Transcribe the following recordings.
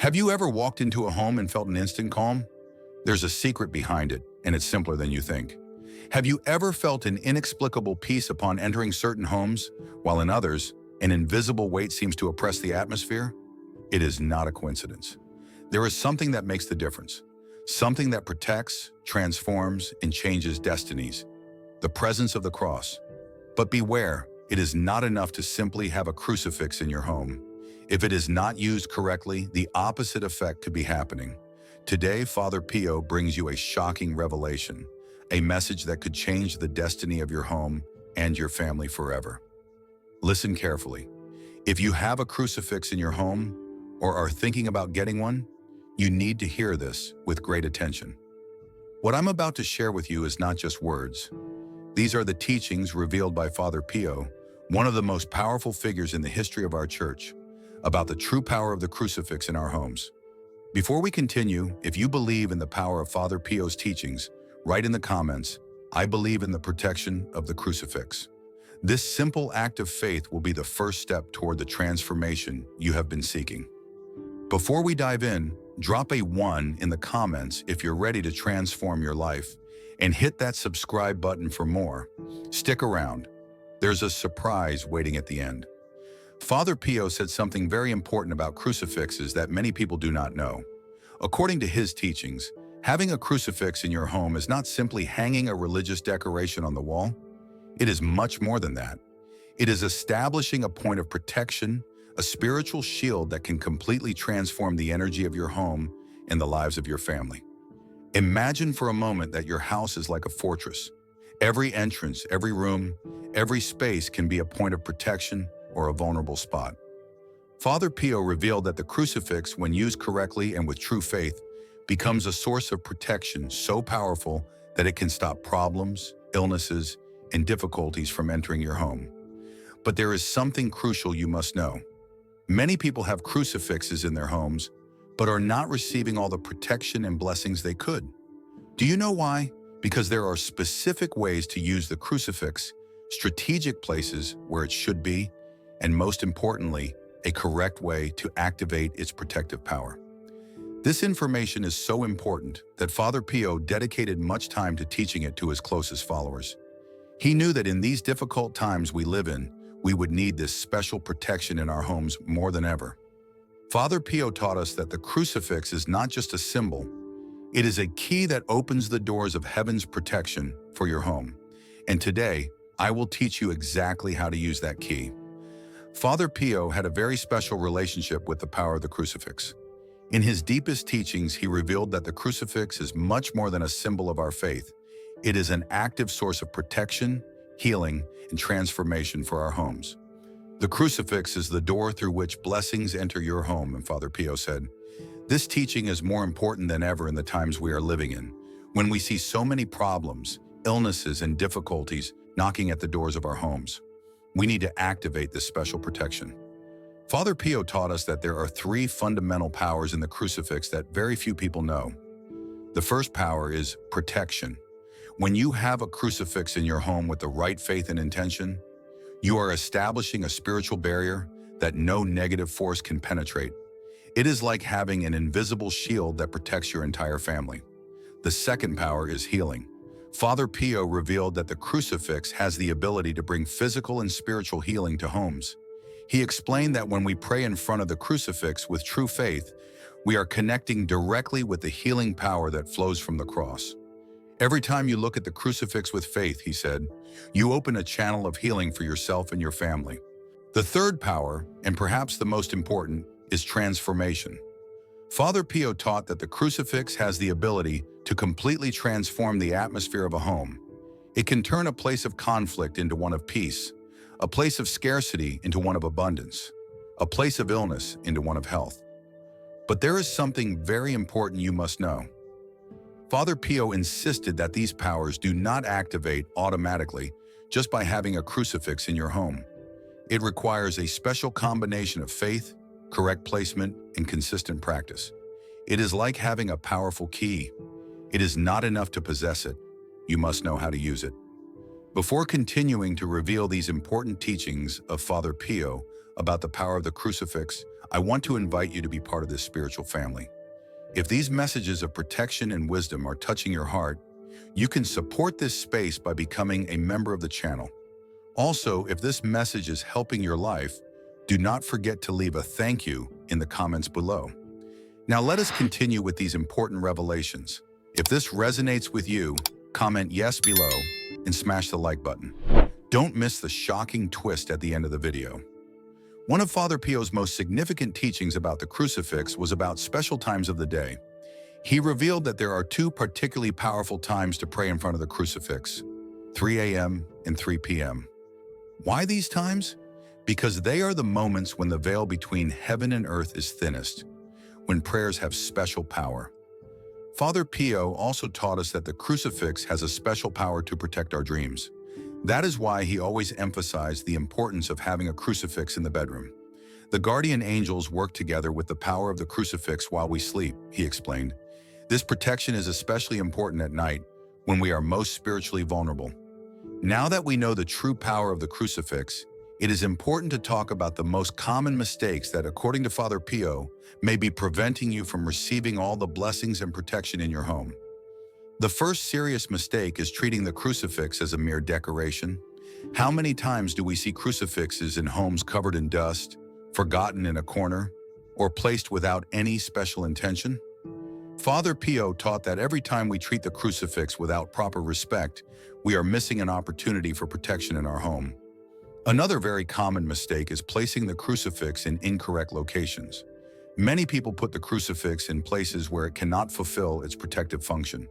Have you ever walked into a home and felt an instant calm? There's a secret behind it, and it's simpler than you think. Have you ever felt an inexplicable peace upon entering certain homes, while in others, an invisible weight seems to oppress the atmosphere? It is not a coincidence. There is something that makes the difference. Something that protects, transforms, and changes destinies. The presence of the cross. But beware, it is not enough to simply have a crucifix in your home. If it is not used correctly, the opposite effect could be happening. Today, Father Pio brings you a shocking revelation, a message that could change the destiny of your home and your family forever. Listen carefully. If you have a crucifix in your home or are thinking about getting one, you need to hear this with great attention. What I'm about to share with you is not just words. These are the teachings revealed by Father Pio, one of the most powerful figures in the history of our church, about the true power of the crucifix in our homes. Before we continue, if you believe in the power of Father Pio's teachings, write in the comments, "I believe in the protection of the crucifix." This simple act of faith will be the first step toward the transformation you have been seeking. Before we dive in, drop a 1 in the comments if you're ready to transform your life, and hit that subscribe button for more. Stick around. There's a surprise waiting at the end. Father Pio said something very important about crucifixes that many people do not know. According to his teachings, having a crucifix in your home is not simply hanging a religious decoration on the wall. It is much more than that. It is establishing a point of protection, a spiritual shield that can completely transform the energy of your home and the lives of your family. Imagine for a moment that your house is like a fortress. Every entrance, every room, every space can be a point of protection or a vulnerable spot. Father Pio revealed that the crucifix, when used correctly and with true faith, becomes a source of protection so powerful that it can stop problems, illnesses, and difficulties from entering your home. But there is something crucial you must know. Many people have crucifixes in their homes, but are not receiving all the protection and blessings they could. Do you know why? Because there are specific ways to use the crucifix, strategic places where it should be, and most importantly, a correct way to activate its protective power. This information is so important that Father Pio dedicated much time to teaching it to his closest followers. He knew that in these difficult times we live in, we would need this special protection in our homes more than ever. Father Pio taught us that the crucifix is not just a symbol, it is a key that opens the doors of heaven's protection for your home. And today, I will teach you exactly how to use that key. Father Pio had a very special relationship with the power of the crucifix. In his deepest teachings, he revealed that the crucifix is much more than a symbol of our faith. It is an active source of protection, healing, and transformation for our homes. The crucifix is the door through which blessings enter your home, and Father Pio said, this teaching is more important than ever in the times we are living in, when we see so many problems, illnesses, and difficulties knocking at the doors of our homes. We need to activate this special protection. Father Pio taught us that there are 3 fundamental powers in the crucifix that very few people know. The first power is protection. When you have a crucifix in your home with the right faith and intention, you are establishing a spiritual barrier that no negative force can penetrate. It is like having an invisible shield that protects your entire family. The second power is healing. Father Pio revealed that the crucifix has the ability to bring physical and spiritual healing to homes. He explained that when we pray in front of the crucifix with true faith, we are connecting directly with the healing power that flows from the cross. Every time you look at the crucifix with faith, he said, you open a channel of healing for yourself and your family. The third power, and perhaps the most important, is transformation. Father Pio taught that the crucifix has the ability to completely transform the atmosphere of a home. It can turn a place of conflict into one of peace, a place of scarcity into one of abundance, a place of illness into one of health. But there is something very important you must know. Father Pio insisted that these powers do not activate automatically just by having a crucifix in your home. It requires a special combination of faith, correct placement, and consistent practice. It is like having a powerful key. It is not enough to possess it. You must know how to use it. Before continuing to reveal these important teachings of Father Pio about the power of the crucifix, I want to invite you to be part of this spiritual family. If these messages of protection and wisdom are touching your heart, you can support this space by becoming a member of the channel. Also, if this message is helping your life, do not forget to leave a thank you in the comments below. Now let us continue with these important revelations. If this resonates with you, comment yes below and smash the like button. Don't miss the shocking twist at the end of the video. One of Father Pio's most significant teachings about the crucifix was about special times of the day. He revealed that there are two particularly powerful times to pray in front of the crucifix, 3 a.m. and 3 p.m. Why these times? Because they are the moments when the veil between heaven and earth is thinnest, when prayers have special power. Father Pio also taught us that the crucifix has a special power to protect our dreams. That is why he always emphasized the importance of having a crucifix in the bedroom. The guardian angels work together with the power of the crucifix while we sleep, he explained. This protection is especially important at night, when we are most spiritually vulnerable. Now that we know the true power of the crucifix, it is important to talk about the most common mistakes that, according to Father Pio, may be preventing you from receiving all the blessings and protection in your home. The first serious mistake is treating the crucifix as a mere decoration. How many times do we see crucifixes in homes covered in dust, forgotten in a corner, or placed without any special intention? Father Pio taught that every time we treat the crucifix without proper respect, we are missing an opportunity for protection in our home. Another very common mistake is placing the crucifix in incorrect locations. Many people put the crucifix in places where it cannot fulfill its protective function.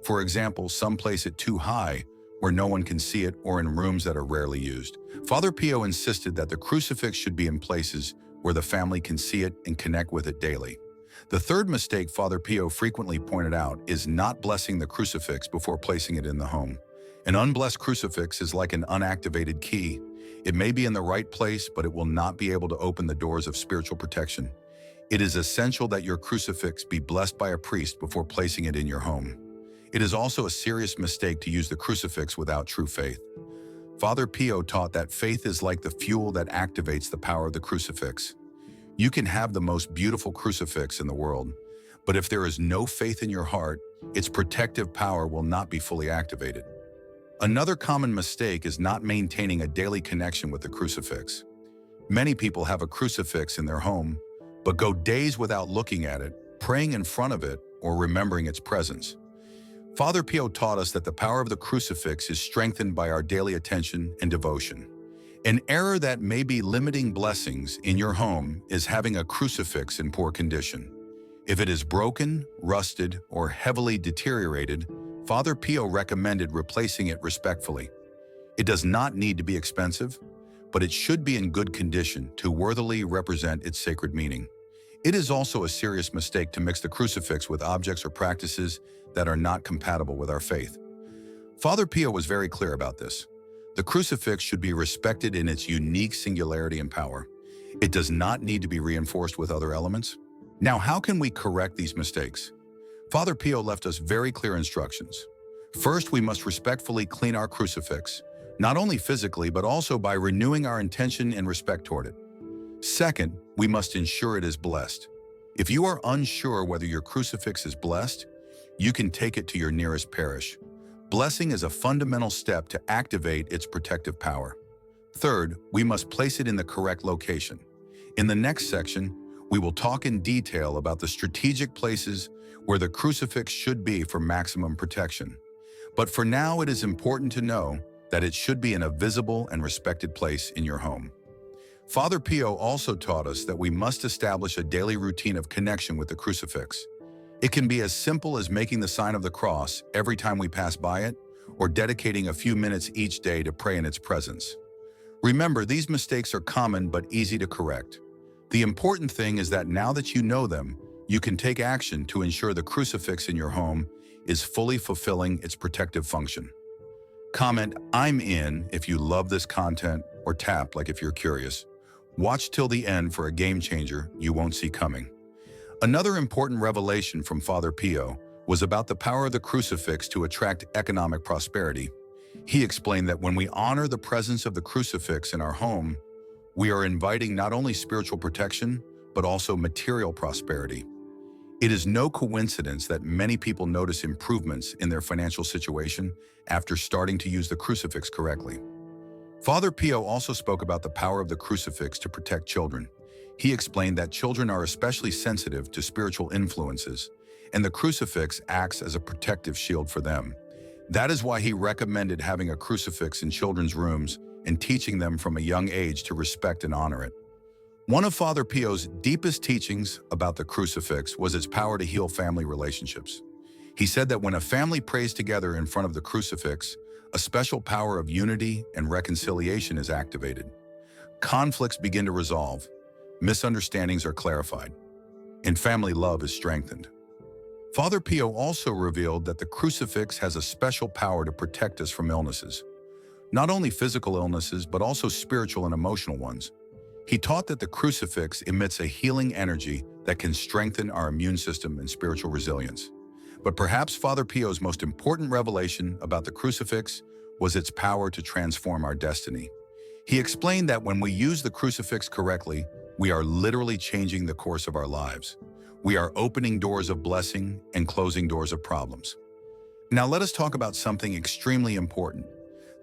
For example, some place it too high, where no one can see it, or in rooms that are rarely used. Father Pio insisted that the crucifix should be in places where the family can see it and connect with it daily. The third mistake Father Pio frequently pointed out is not blessing the crucifix before placing it in the home. An unblessed crucifix is like an unactivated key. It may be in the right place, but it will not be able to open the doors of spiritual protection. It is essential that your crucifix be blessed by a priest before placing it in your home. It is also a serious mistake to use the crucifix without true faith. Father Pio taught that faith is like the fuel that activates the power of the crucifix. You can have the most beautiful crucifix in the world, but if there is no faith in your heart, its protective power will not be fully activated. Another common mistake is not maintaining a daily connection with the crucifix. Many people have a crucifix in their home, but go days without looking at it, praying in front of it, or remembering its presence. Father Pio taught us that the power of the crucifix is strengthened by our daily attention and devotion. An error that may be limiting blessings in your home is having a crucifix in poor condition. If it is broken, rusted, or heavily deteriorated, Father Pio recommended replacing it respectfully. It does not need to be expensive, but it should be in good condition to worthily represent its sacred meaning. It is also a serious mistake to mix the crucifix with objects or practices that are not compatible with our faith. Father Pio was very clear about this. The crucifix should be respected in its unique singularity and power. It does not need to be reinforced with other elements. Now, how can we correct these mistakes? Father Pio left us very clear instructions. First, we must respectfully clean our crucifix, not only physically, but also by renewing our intention and respect toward it. Second, we must ensure it is blessed. If you are unsure whether your crucifix is blessed, you can take it to your nearest parish. Blessing is a fundamental step to activate its protective power. Third, we must place it in the correct location. In the next section, we will talk in detail about the strategic places where the crucifix should be for maximum protection. But for now, it is important to know that it should be in a visible and respected place in your home. Father Pio also taught us that we must establish a daily routine of connection with the crucifix. It can be as simple as making the sign of the cross every time we pass by it, or dedicating a few minutes each day to pray in its presence. Remember, these mistakes are common but easy to correct. The important thing is that now that you know them, you can take action to ensure the crucifix in your home is fully fulfilling its protective function. Comment "I'm in" if you love this content, or tap like if you're curious. Watch till the end for a game changer you won't see coming. Another important revelation from Father Pio was about the power of the crucifix to attract economic prosperity. He explained that when we honor the presence of the crucifix in our home, we are inviting not only spiritual protection, but also material prosperity. It is no coincidence that many people notice improvements in their financial situation after starting to use the crucifix correctly. Father Pio also spoke about the power of the crucifix to protect children. He explained that children are especially sensitive to spiritual influences, and the crucifix acts as a protective shield for them. That is why he recommended having a crucifix in children's rooms and teaching them from a young age to respect and honor it. One of Father Pio's deepest teachings about the crucifix was its power to heal family relationships. He said that when a family prays together in front of the crucifix, a special power of unity and reconciliation is activated. Conflicts begin to resolve, misunderstandings are clarified, and family love is strengthened. Father Pio also revealed that the crucifix has a special power to protect us from illnesses. Not only physical illnesses, but also spiritual and emotional ones. He taught that the crucifix emits a healing energy that can strengthen our immune system and spiritual resilience. But perhaps Father Pio's most important revelation about the crucifix was its power to transform our destiny. He explained that when we use the crucifix correctly, we are literally changing the course of our lives. We are opening doors of blessing and closing doors of problems. Now let us talk about something extremely important: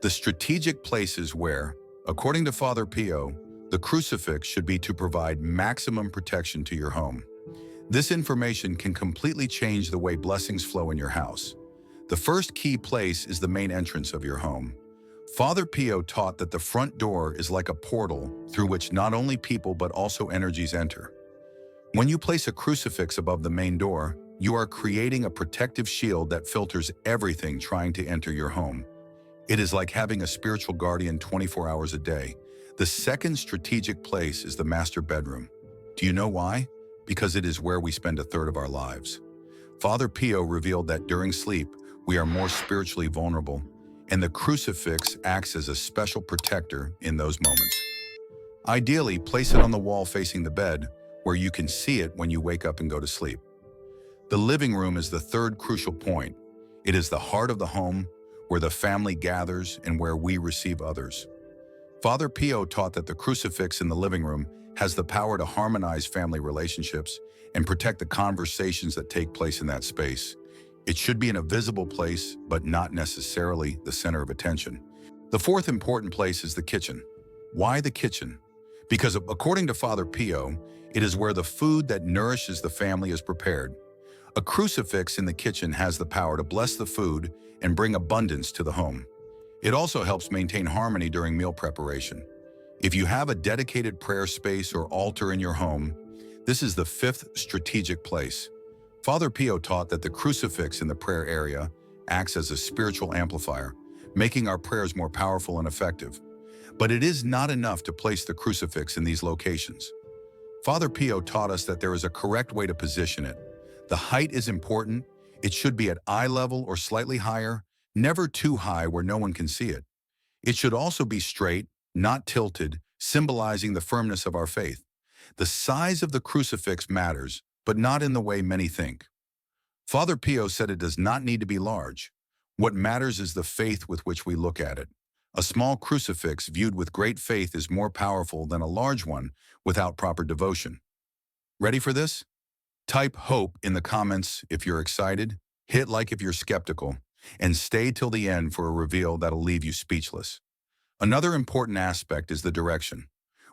the strategic places where, according to Father Pio, the crucifix should be to provide maximum protection to your home. This information can completely change the way blessings flow in your house. The first key place is the main entrance of your home. Father Pio taught that the front door is like a portal through which not only people but also energies enter. When you place a crucifix above the main door, you are creating a protective shield that filters everything trying to enter your home. It is like having a spiritual guardian 24 hours a day. The second strategic place is the master bedroom. Do you know why? Because it is where we spend a third of our lives. Father Pio revealed that during sleep, we are more spiritually vulnerable, and the crucifix acts as a special protector in those moments. Ideally, place it on the wall facing the bed, where you can see it when you wake up and go to sleep. The living room is the third crucial point. It is the heart of the home, where the family gathers and where we receive others. Father Pio taught that the crucifix in the living room has the power to harmonize family relationships and protect the conversations that take place in that space. It should be in a visible place, but not necessarily the center of attention. The fourth important place is the kitchen. Why the kitchen? Because according to Father Pio, it is where the food that nourishes the family is prepared. A crucifix in the kitchen has the power to bless the food and bring abundance to the home. It also helps maintain harmony during meal preparation. If you have a dedicated prayer space or altar in your home, this is the fifth strategic place. Father Pio taught that the crucifix in the prayer area acts as a spiritual amplifier, making our prayers more powerful and effective. But it is not enough to place the crucifix in these locations. Father Pio taught us that there is a correct way to position it. The height is important. It should be at eye level or slightly higher, never too high where no one can see it. It should also be straight, not tilted, symbolizing the firmness of our faith. The size of the crucifix matters, but not in the way many think. Father Pio said it does not need to be large. What matters is the faith with which we look at it. A small crucifix viewed with great faith is more powerful than a large one without proper devotion. Ready for this? Type hope in the comments if you're excited, hit like if you're skeptical, and stay till the end for a reveal that'll leave you speechless. Another important aspect is the direction.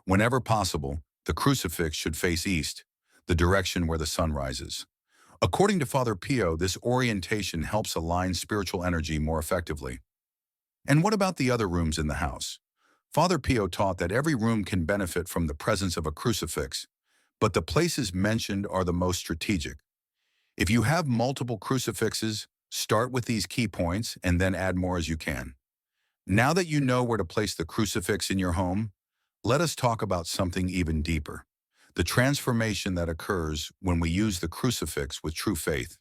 Whenever possible, the crucifix should face east, the direction where the sun rises. According to Father Pio, this orientation helps align spiritual energy more effectively. And what about the other rooms in the house? Father Pio taught that every room can benefit from the presence of a crucifix, but the places mentioned are the most strategic. If you have multiple crucifixes, start with these key points and then add more as you can. Now that you know where to place the crucifix in your home, let us talk about something even deeper: the transformation that occurs when we use the crucifix with true faith.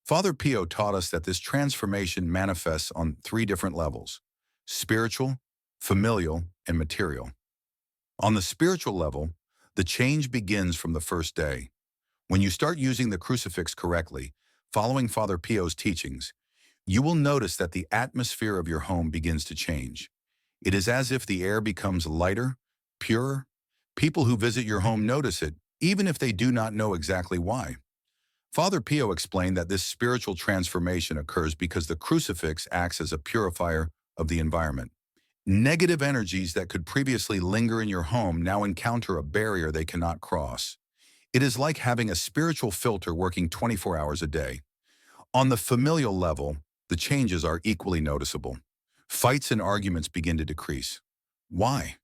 Father Pio taught us that this transformation manifests on three different levels: spiritual, familial, and material. On the spiritual level, the change begins from the first day. When you start using the crucifix correctly, following Father Pio's teachings, you will notice that the atmosphere of your home begins to change. It is as if the air becomes lighter, purer. People who visit your home notice it, even if they do not know exactly why. Father Pio explained that this spiritual transformation occurs because the crucifix acts as a purifier of the environment. Negative energies that could previously linger in your home now encounter a barrier they cannot cross. It is like having a spiritual filter working 24 hours a day. On the familial level, the changes are equally noticeable. Fights and arguments begin to decrease. Why?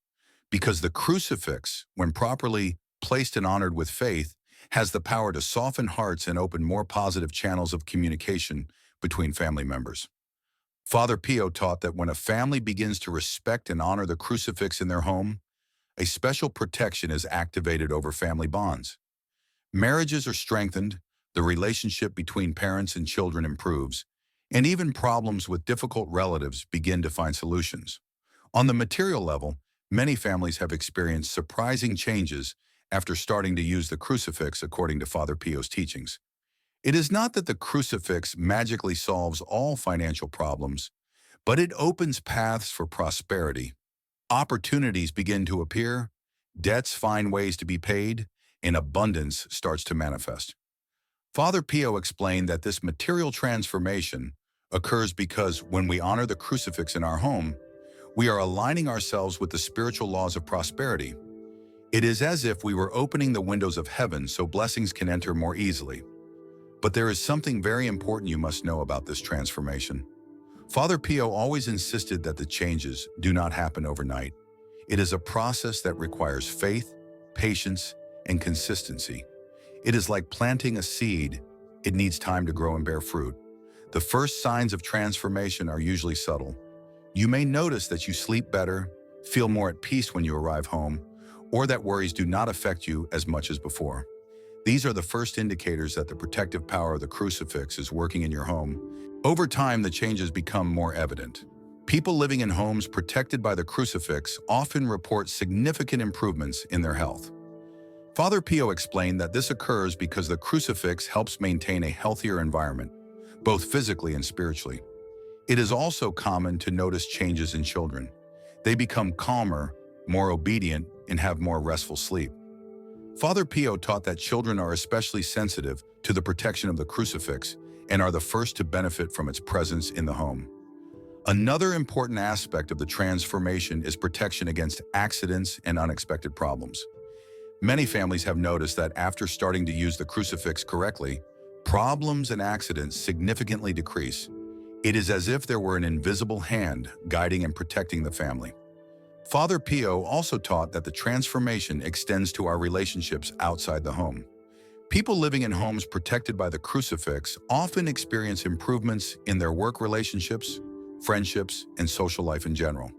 Because the crucifix, when properly placed and honored with faith, has the power to soften hearts and open more positive channels of communication between family members. Father Pio taught that when a family begins to respect and honor the crucifix in their home, a special protection is activated over family bonds. Marriages are strengthened, the relationship between parents and children improves, and even problems with difficult relatives begin to find solutions. On the material level, many families have experienced surprising changes after starting to use the crucifix according to Father Pio's teachings. It is not that the crucifix magically solves all financial problems, but it opens paths for prosperity. Opportunities begin to appear, debts find ways to be paid, and abundance starts to manifest. Father Pio explained that this material transformation occurs because when we honor the crucifix in our home, we are aligning ourselves with the spiritual laws of prosperity. It is as if we were opening the windows of heaven so blessings can enter more easily. But there is something very important you must know about this transformation. Father Pio always insisted that the changes do not happen overnight. It is a process that requires faith, patience, and consistency. It is like planting a seed. It needs time to grow and bear fruit. The first signs of transformation are usually subtle. You may notice that you sleep better, feel more at peace when you arrive home, or that worries do not affect you as much as before. These are the first indicators that the protective power of the crucifix is working in your home. Over time, the changes become more evident. People living in homes protected by the crucifix often report significant improvements in their health. Father Pio explained that this occurs because the crucifix helps maintain a healthier environment, both physically and spiritually. It is also common to notice changes in children. They become calmer, more obedient, and have more restful sleep. Father Pio taught that children are especially sensitive to the protection of the crucifix and are the first to benefit from its presence in the home. Another important aspect of the transformation is protection against accidents and unexpected problems. Many families have noticed that after starting to use the crucifix correctly, problems and accidents significantly decrease. It is as if there were an invisible hand guiding and protecting the family. Father Pio also taught that the transformation extends to our relationships outside the home. People living in homes protected by the crucifix often experience improvements in their work relationships, friendships, and social life in general.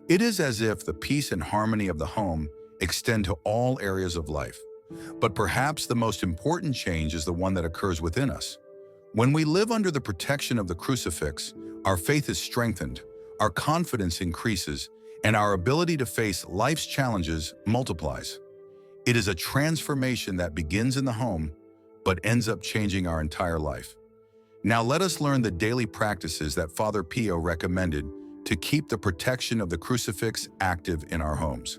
It is as if the peace and harmony of the home extend to all areas of life. But perhaps the most important change is the one that occurs within us. When we live under the protection of the crucifix, our faith is strengthened, our confidence increases, and our ability to face life's challenges multiplies. It is a transformation that begins in the home, but ends up changing our entire life. Now let us learn the daily practices that Father Pio recommended to keep the protection of the crucifix active in our homes.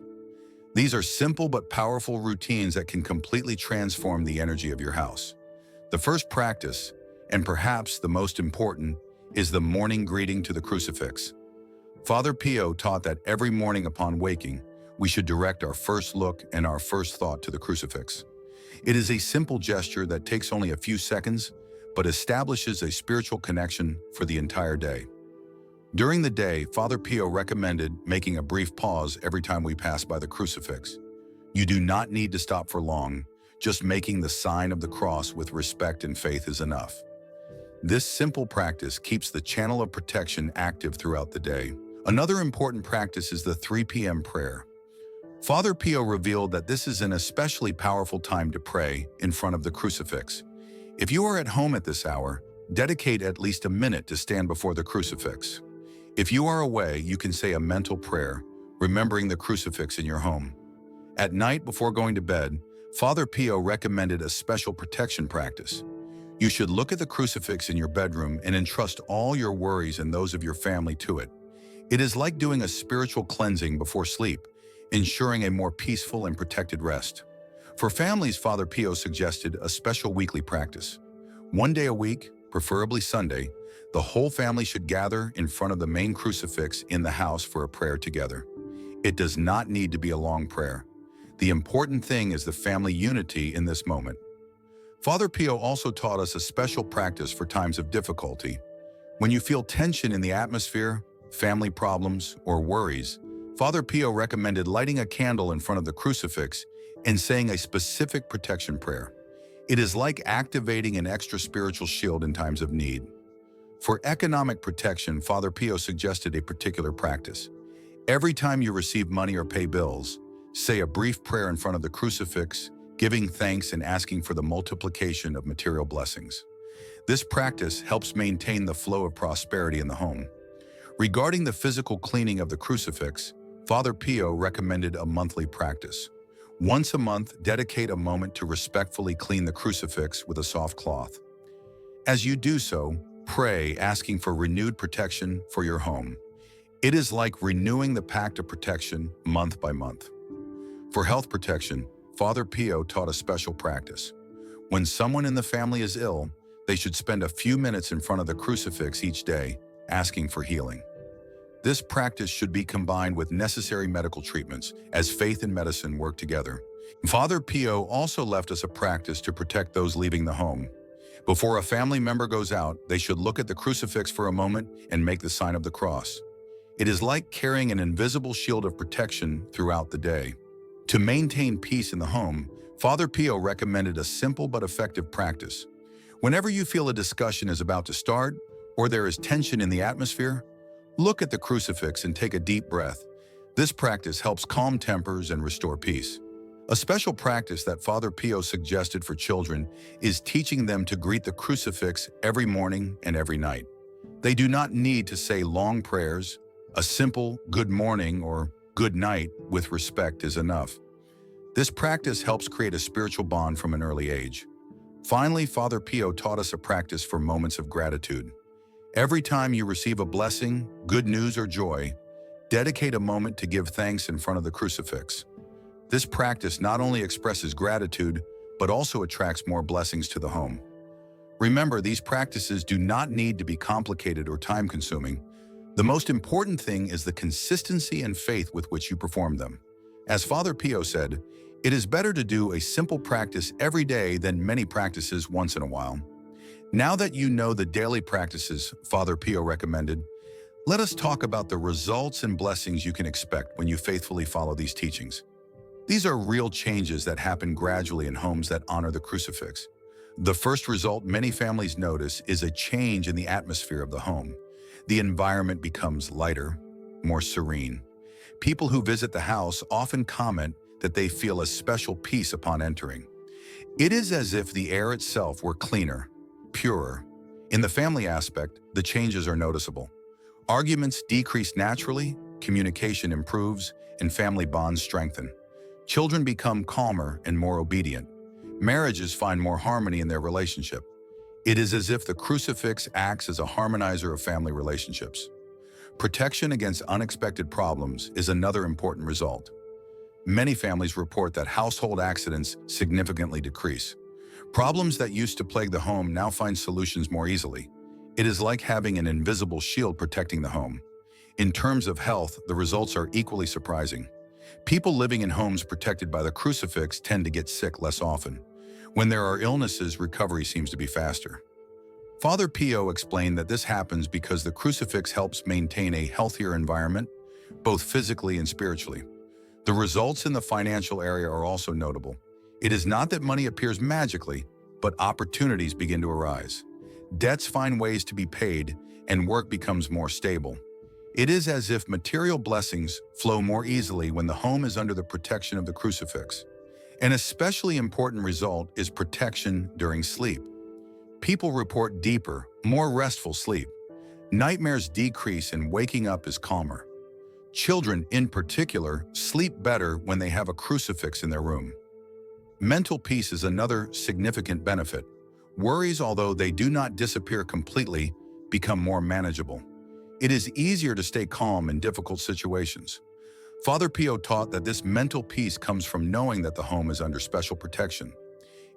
These are simple but powerful routines that can completely transform the energy of your house. The first practice, and perhaps the most important, is the morning greeting to the crucifix. Father Pio taught that every morning upon waking, we should direct our first look and our first thought to the crucifix. It is a simple gesture that takes only a few seconds, but establishes a spiritual connection for the entire day. During the day, Father Pio recommended making a brief pause every time we pass by the crucifix. You do not need to stop for long, just making the sign of the cross with respect and faith is enough. This simple practice keeps the channel of protection active throughout the day. Another important practice is the 3 p.m. prayer. Father Pio revealed that this is an especially powerful time to pray in front of the crucifix. If you are at home at this hour, dedicate at least a minute to stand before the crucifix. If you are away, you can say a mental prayer, remembering the crucifix in your home. At night before going to bed, Father Pio recommended a special protection practice. You should look at the crucifix in your bedroom and entrust all your worries and those of your family to it. It is like doing a spiritual cleansing before sleep, ensuring a more peaceful and protected rest. For families, Father Pio suggested a special weekly practice. One day a week, preferably Sunday, the whole family should gather in front of the main crucifix in the house for a prayer together. It does not need to be a long prayer. The important thing is the family unity in this moment. Father Pio also taught us a special practice for times of difficulty. When you feel tension in the atmosphere, family problems, or worries, Father Pio recommended lighting a candle in front of the crucifix and saying a specific protection prayer. It is like activating an extra spiritual shield in times of need. For economic protection, Father Pio suggested a particular practice. Every time you receive money or pay bills, say a brief prayer in front of the crucifix, giving thanks and asking for the multiplication of material blessings. This practice helps maintain the flow of prosperity in the home. Regarding the physical cleaning of the crucifix, Father Pio recommended a monthly practice. Once a month, dedicate a moment to respectfully clean the crucifix with a soft cloth. As you do so, pray, asking for renewed protection for your home. It is like renewing the pact of protection month by month. For health protection, Father Pio taught a special practice. When someone in the family is ill, they should spend a few minutes in front of the crucifix each day, asking for healing. This practice should be combined with necessary medical treatments, as faith and medicine work together. Father Pio also left us a practice to protect those leaving the home. Before a family member goes out, they should look at the crucifix for a moment and make the sign of the cross. It is like carrying an invisible shield of protection throughout the day. To maintain peace in the home, Father Pio recommended a simple but effective practice. Whenever you feel a discussion is about to start, or there is tension in the atmosphere, look at the crucifix and take a deep breath. This practice helps calm tempers and restore peace. A special practice that Father Pio suggested for children is teaching them to greet the crucifix every morning and every night. They do not need to say long prayers. A simple good morning or good night with respect is enough. This practice helps create a spiritual bond from an early age. Finally, Father Pio taught us a practice for moments of gratitude. Every time you receive a blessing, good news, or joy, dedicate a moment to give thanks in front of the crucifix. This practice not only expresses gratitude, but also attracts more blessings to the home. Remember, these practices do not need to be complicated or time-consuming. The most important thing is the consistency and faith with which you perform them. As Father Pio said, it is better to do a simple practice every day than many practices once in a while. Now that you know the daily practices Father Pio recommended, let us talk about the results and blessings you can expect when you faithfully follow these teachings. These are real changes that happen gradually in homes that honor the crucifix. The first result many families notice is a change in the atmosphere of the home. The environment becomes lighter, more serene. People who visit the house often comment that they feel a special peace upon entering. It is as if the air itself were cleaner, purer. In the family aspect, the changes are noticeable. Arguments decrease naturally, communication improves, and family bonds strengthen. Children become calmer and more obedient. Marriages find more harmony in their relationship. It is as if the crucifix acts as a harmonizer of family relationships. Protection against unexpected problems is another important result. Many families report that household accidents significantly decrease. Problems that used to plague the home now find solutions more easily. It is like having an invisible shield protecting the home. In terms of health, the results are equally surprising. People living in homes protected by the crucifix tend to get sick less often. When there are illnesses, recovery seems to be faster. Father Pio explained that this happens because the crucifix helps maintain a healthier environment, both physically and spiritually. The results in the financial area are also notable. It is not that money appears magically, but opportunities begin to arise. Debts find ways to be paid, and work becomes more stable. It is as if material blessings flow more easily when the home is under the protection of the crucifix. An especially important result is protection during sleep. People report deeper, more restful sleep. Nightmares decrease and waking up is calmer. Children, in particular, sleep better when they have a crucifix in their room. Mental peace is another significant benefit. Worries, although they do not disappear completely, become more manageable. It is easier to stay calm in difficult situations. Father Pio taught that this mental peace comes from knowing that the home is under special protection.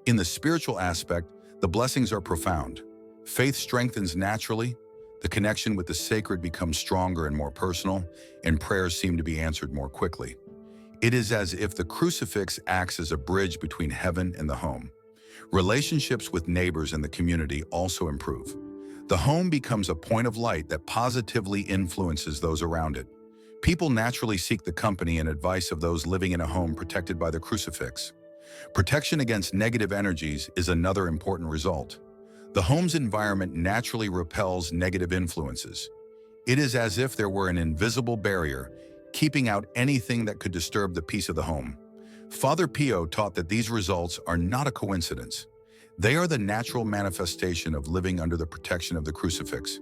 In the spiritual aspect, the blessings are profound. Faith strengthens naturally, the connection with the sacred becomes stronger and more personal, and prayers seem to be answered more quickly. It is as if the crucifix acts as a bridge between heaven and the home. Relationships with neighbors and the community also improve. The home becomes a point of light that positively influences those around it. People naturally seek the company and advice of those living in a home protected by the crucifix. Protection against negative energies is another important result. The home's environment naturally repels negative influences. It is as if there were an invisible barrier, keeping out anything that could disturb the peace of the home. Father Pio taught that these results are not a coincidence. They are the natural manifestation of living under the protection of the crucifix.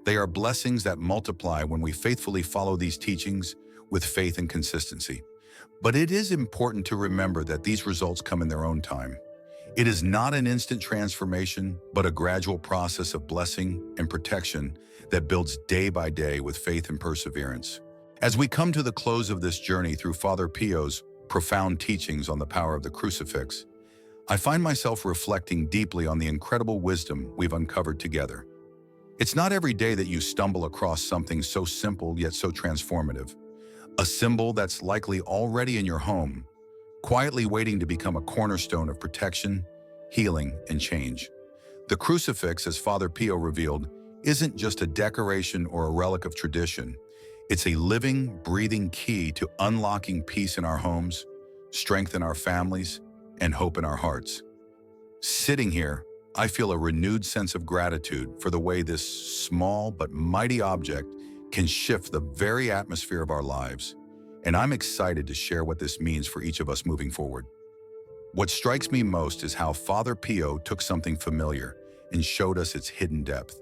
They are blessings that multiply when we faithfully follow these teachings with faith and consistency. But it is important to remember that these results come in their own time. It is not an instant transformation, but a gradual process of blessing and protection that builds day by day with faith and perseverance. As we come to the close of this journey through Father Pio's profound teachings on the power of the crucifix, I find myself reflecting deeply on the incredible wisdom we've uncovered together. It's not every day that you stumble across something so simple yet so transformative. A symbol that's likely already in your home, quietly waiting to become a cornerstone of protection, healing, and change. The crucifix, as Father Pio revealed, isn't just a decoration or a relic of tradition. It's a living, breathing key to unlocking peace in our homes, strength in our families, and hope in our hearts. Sitting here, I feel a renewed sense of gratitude for the way this small but mighty object can shift the very atmosphere of our lives, and I'm excited to share what this means for each of us moving forward. What strikes me most is how Father Pio took something familiar and showed us its hidden depth.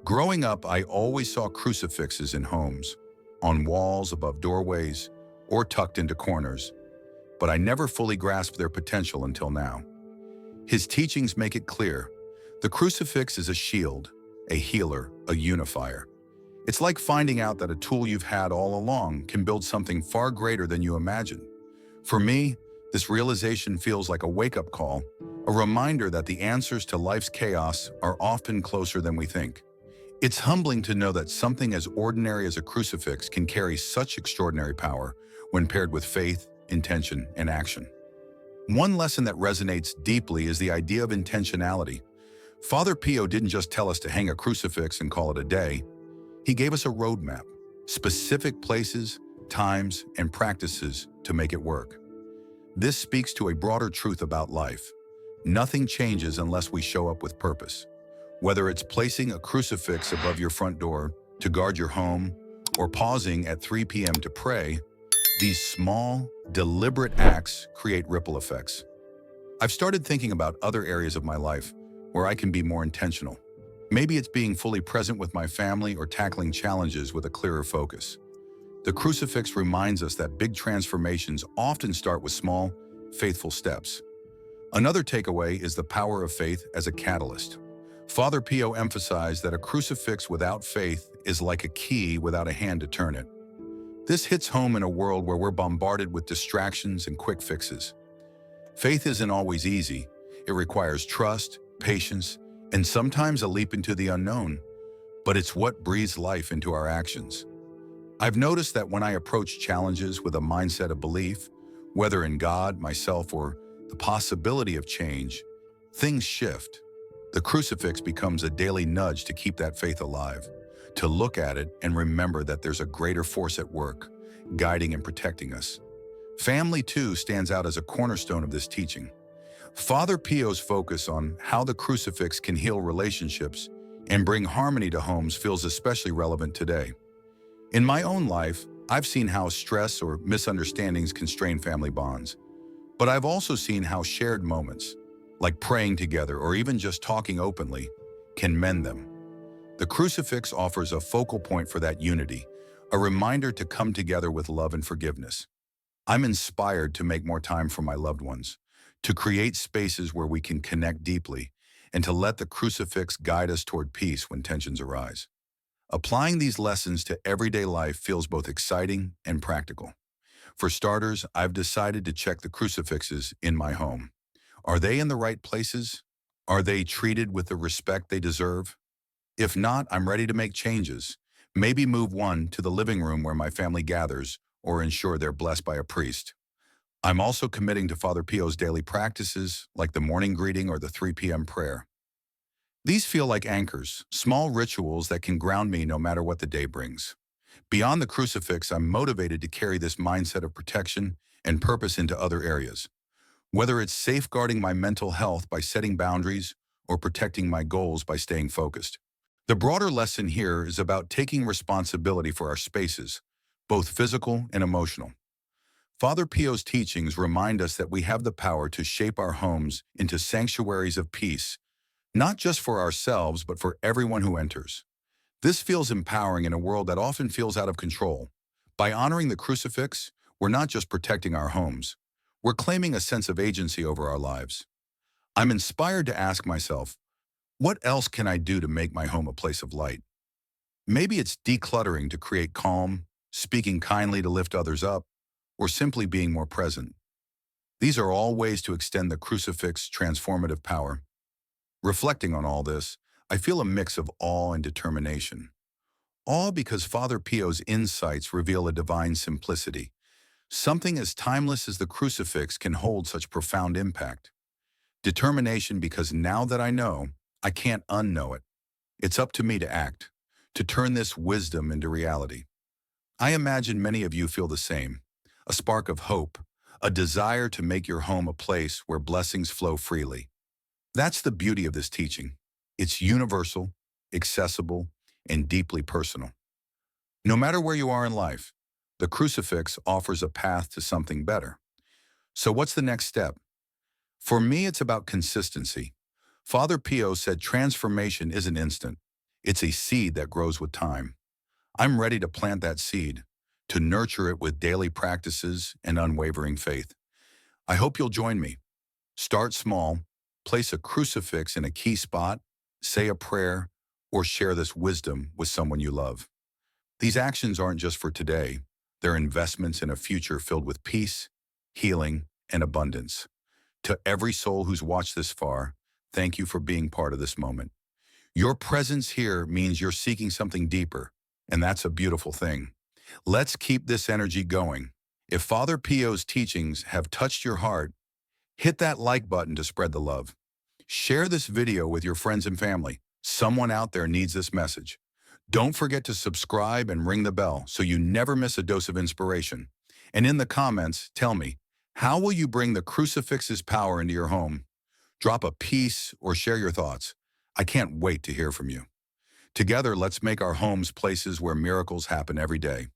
Growing up, I always saw crucifixes in homes, on walls, above doorways, or tucked into corners, but I never fully grasped their potential until now. His teachings make it clear. The crucifix is a shield, a healer, a unifier. It's like finding out that a tool you've had all along can build something far greater than you imagined. For me, this realization feels like a wake-up call, a reminder that the answers to life's chaos are often closer than we think. It's humbling to know that something as ordinary as a crucifix can carry such extraordinary power when paired with faith, intention, and action. One lesson that resonates deeply is the idea of intentionality. Father Pio didn't just tell us to hang a crucifix and call it a day. He gave us a roadmap, specific places, times, and practices to make it work. This speaks to a broader truth about life. Nothing changes unless we show up with purpose. Whether it's placing a crucifix above your front door to guard your home, or pausing at 3 p.m. to pray, these small, deliberate acts create ripple effects. I've started thinking about other areas of my life where I can be more intentional. Maybe it's being fully present with my family or tackling challenges with a clearer focus. The crucifix reminds us that big transformations often start with small, faithful steps. Another takeaway is the power of faith as a catalyst. Father Pio emphasized that a crucifix without faith is like a key without a hand to turn it. This hits home in a world where we're bombarded with distractions and quick fixes. Faith isn't always easy. It requires trust, patience, and sometimes a leap into the unknown, but it's what breathes life into our actions. I've noticed that when I approach challenges with a mindset of belief, whether in God, myself, or the possibility of change, things shift. The crucifix becomes a daily nudge to keep that faith alive, to look at it and remember that there's a greater force at work, guiding and protecting us. Family, too, stands out as a cornerstone of this teaching. Father Pio's focus on how the crucifix can heal relationships and bring harmony to homes feels especially relevant today. In my own life, I've seen how stress or misunderstandings can strain family bonds, but I've also seen how shared moments, like praying together or even just talking openly, can mend them. The crucifix offers a focal point for that unity, a reminder to come together with love and forgiveness. I'm inspired to make more time for my loved ones, to create spaces where we can connect deeply, and to let the crucifix guide us toward peace when tensions arise. Applying these lessons to everyday life feels both exciting and practical. For starters, I've decided to check the crucifixes in my home. Are they in the right places? Are they treated with the respect they deserve? If not, I'm ready to make changes. Maybe move one to the living room where my family gathers, or ensure they're blessed by a priest. I'm also committing to Father Pio's daily practices, like the morning greeting or the 3 p.m. prayer. These feel like anchors, small rituals that can ground me no matter what the day brings. Beyond the crucifix, I'm motivated to carry this mindset of protection and purpose into other areas. Whether it's safeguarding my mental health by setting boundaries or protecting my goals by staying focused. The broader lesson here is about taking responsibility for our spaces, both physical and emotional. Father Pio's teachings remind us that we have the power to shape our homes into sanctuaries of peace, not just for ourselves, but for everyone who enters. This feels empowering in a world that often feels out of control. By honoring the crucifix, we're not just protecting our homes, we're claiming a sense of agency over our lives. I'm inspired to ask myself, what else can I do to make my home a place of light? Maybe it's decluttering to create calm, speaking kindly to lift others up, or simply being more present. These are all ways to extend the crucifix's transformative power. Reflecting on all this, I feel a mix of awe and determination. Awe because Father Pio's insights reveal a divine simplicity. Something as timeless as the crucifix can hold such profound impact. Determination because now that I know, I can't unknow it. It's up to me to act, to turn this wisdom into reality. I imagine many of you feel the same. A spark of hope, a desire to make your home a place where blessings flow freely. That's the beauty of this teaching. It's universal, accessible, and deeply personal. No matter where you are in life, the crucifix offers a path to something better. So what's the next step? For me, it's about consistency. Father Pio said transformation isn't instant. It's a seed that grows with time. I'm ready to plant that seed, to nurture it with daily practices and unwavering faith. I hope you'll join me. Start small, place a crucifix in a key spot, say a prayer, or share this wisdom with someone you love. These actions aren't just for today, they're investments in a future filled with peace, healing, and abundance. To every soul who's watched this far, thank you for being part of this moment. Your presence here means you're seeking something deeper, and that's a beautiful thing. Let's keep this energy going. If Father Pio's teachings have touched your heart, hit that like button to spread the love. Share this video with your friends and family. Someone out there needs this message. Don't forget to subscribe and ring the bell so you never miss a dose of inspiration. And in the comments, tell me, how will you bring the crucifix's power into your home? Drop a piece or share your thoughts. I can't wait to hear from you. Together, let's make our homes places where miracles happen every day.